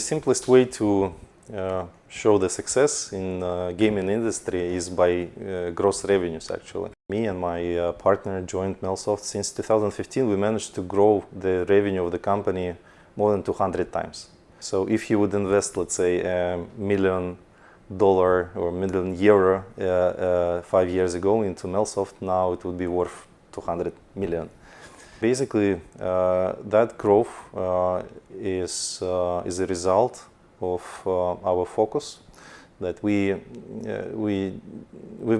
simplest way to show the success in gaming industry is by gross revenues, actually. Me and my partner joined Melsoft since 2015. We managed to grow the revenue of the company more than 200 times. So if you would invest, let's say, $1 million or €1 million 5 years ago into Melsoft, now it would be worth 200 million. Basically, that growth is a result of our focus. That we've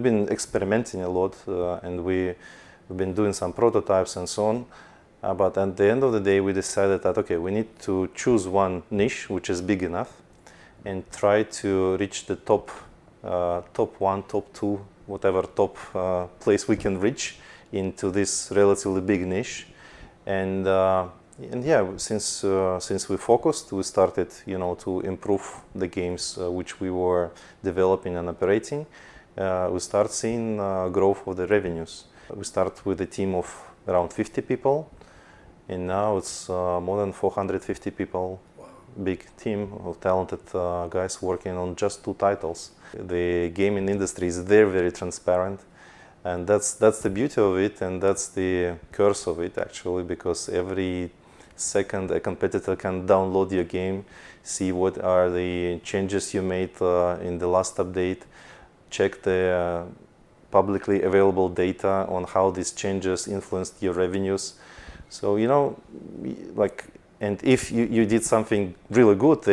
been experimenting a lot, and we've been doing some prototypes and so on. But at the end of the day, we decided that okay, we need to choose one niche which is big enough, and try to reach the top one, top two, whatever top place we can reach into this relatively big niche. And yeah, since we focused, we started, to improve the games which we were developing and operating. We start seeing growth of the revenues. We start with a team of around 50 people, and now it's more than 450 people. Wow. Big team of talented guys working on just 2 titles. The gaming industry is very, very transparent. And that's the beauty of it, and that's the curse of it, actually, because every second a competitor can download your game, see what are the changes you made in the last update, check the publicly available data on how these changes influenced your revenues. So, and if you did something really good,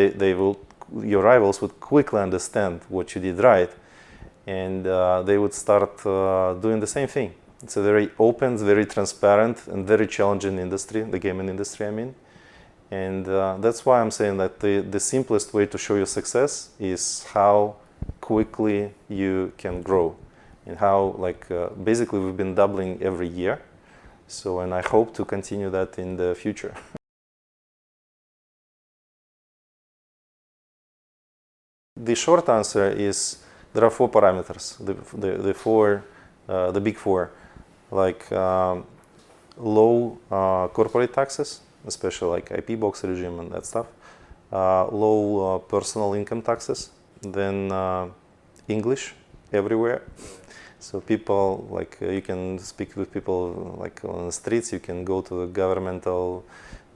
your rivals would quickly understand what you did right. And they would start doing the same thing. It's a very open, very transparent, and very challenging industry, the gaming industry, I mean. And that's why I'm saying that the simplest way to show your success is how quickly you can grow, and how, basically we've been doubling every year. So, and I hope to continue that in the future. The short answer is there are 4 parameters, the big 4, like low corporate taxes, especially like IP box regime and that stuff, low personal income taxes, then English everywhere. So people, you can speak with people on the streets, you can go to the governmental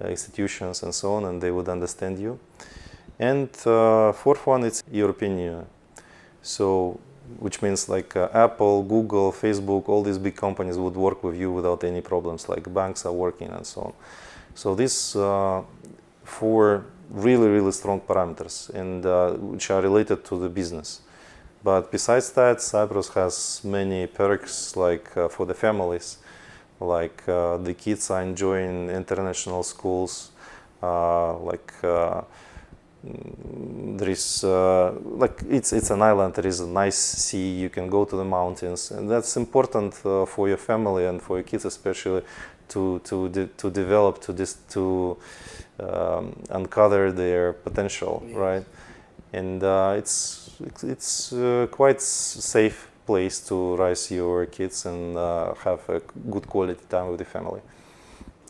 institutions and so on, and they would understand you. And 4th one, it's European Union. So, which means Apple, Google, Facebook, all these big companies would work with you without any problems, like banks are working and so on. So these 4 really, really strong parameters, and which are related to the business. But besides that, Cyprus has many perks, for the families, the kids are enjoying international schools, there is it's an island. There is a nice sea. You can go to the mountains, and that's important for your family and for your kids, especially to develop, to uncover their potential, yes. Right? And it's quite safe place to raise your kids and have a good quality time with the family.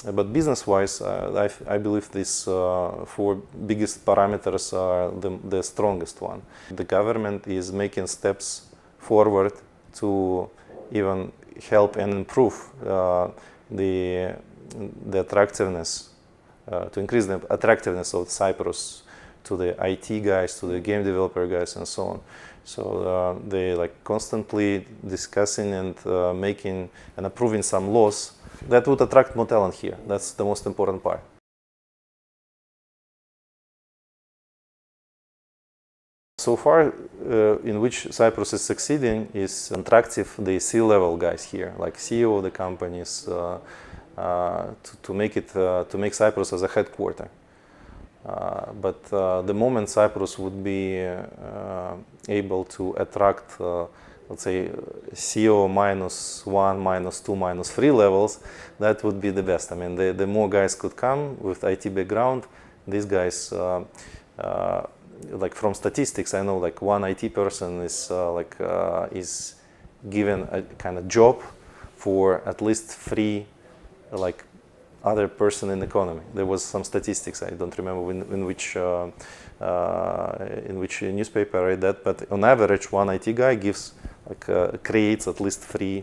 But business-wise, I believe these 4 biggest parameters are the strongest one. The government is making steps forward to even help and improve the attractiveness, to increase the attractiveness of Cyprus to the IT guys, to the game developer guys, and so on. So they constantly discussing and making and approving some laws that would attract more talent here. That's the most important part. So far, in which Cyprus is succeeding is attractive the C-level guys here, like CEO of the companies, to make Cyprus as a headquarter. But the moment Cyprus would be able to attract, let's say, CEO -1, -2, -3 levels, that would be the best. I mean, the more guys could come with IT background, these guys, from statistics, I know one IT person is given a kind of job for at least 3 other person in the economy. There was some statistics, I don't remember in which newspaper I read that, but on average one IT guy gives creates at least 3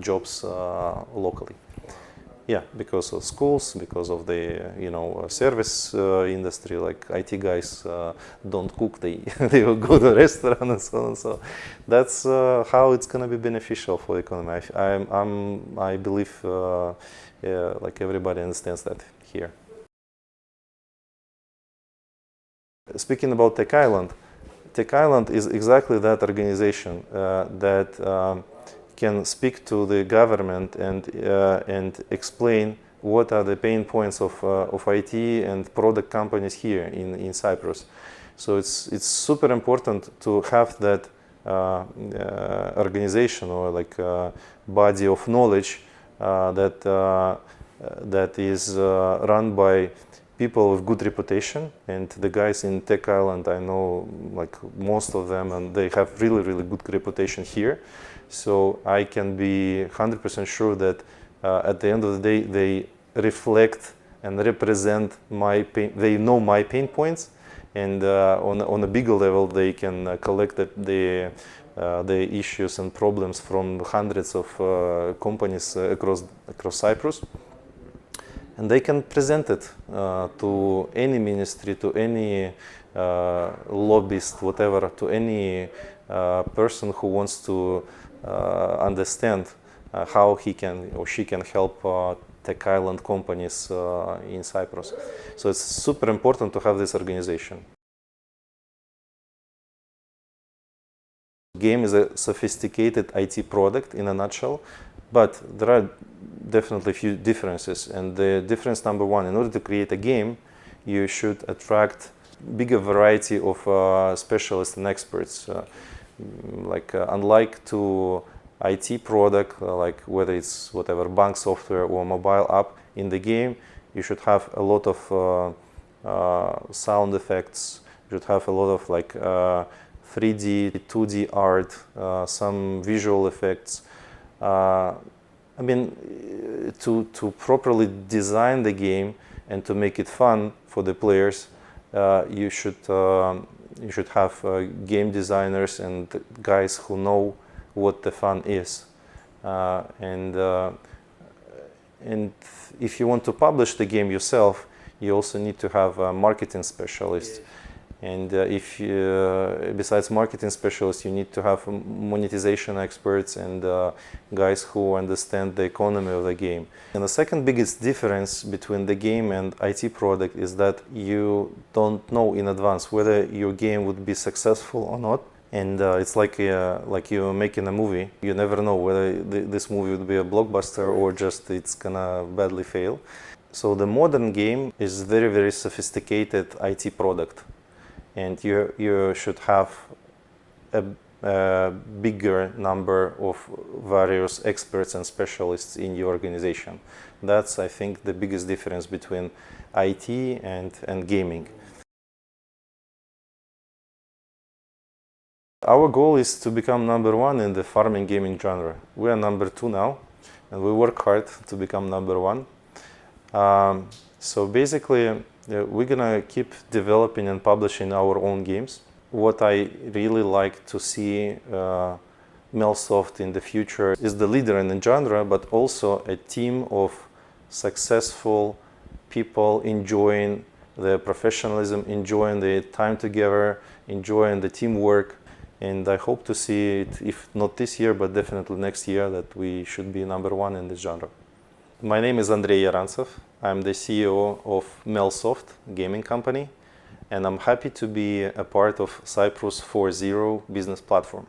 jobs locally. Yeah, because of schools, because of the service industry. Like IT guys don't cook; they will go to a restaurant and so on. So that's how it's going to be beneficial for the economy. I believe like everybody understands that here. Speaking about Tech Island is exactly that organization that can speak to the government and explain what are the pain points of IT and product companies here in Cyprus. So it's super important to have that organization or like body of knowledge that is run by people with good reputation. And the guys in Tech Island, I know like most of them, and they have really good reputation here. So I can be 100% sure that at the end of the day they reflect and represent my pain. They know my pain points, and on a bigger level they can collect the issues and problems from hundreds of companies across Cyprus, and they can present it to any ministry, to any lobbyist, whatever, to any person who wants to understand how he can or she can help Tech Island companies in Cyprus. So it's super important to have this organization. Game is a sophisticated IT product in a nutshell, but there are definitely a few differences. And the difference number one, in order to create a game, you should attract bigger variety of specialists and experts. Unlike to IT product, like whether it's whatever bank software or mobile app, in the game you should have a lot of sound effects. You should have a lot of like 3D, 2D art, some visual effects. I mean, to properly design the game and to make it fun for the players, you should have game designers and guys who know what the fun is. And if you want to publish the game yourself, you also need to have a marketing specialist. And besides marketing specialists, you need to have monetization experts and guys who understand the economy of the game. And the second biggest difference between the game and IT product is that you don't know in advance whether your game would be successful or not. And it's like you're making a movie. You never know whether this movie would be a blockbuster or just it's gonna badly fail. So the modern game is very sophisticated IT product. And you should have a bigger number of various experts and specialists in your organization. That's, I think, the biggest difference between IT and gaming. Our goal is to become #1 in the farming gaming genre. We are #2 now, and we work hard to become #1. So basically, we're gonna keep developing and publishing our own games. What I really like to see Melsoft in the future is the leader in the genre, but also a team of successful people enjoying the professionalism, enjoying the time together, enjoying the teamwork. And I hope to see it, if not this year, but definitely next year, that we should be #1 in this genre. My name is Andrei Yarantsau. I'm the CEO of Melsoft gaming company, and I'm happy to be a part of Cyprus 4.0 business platform.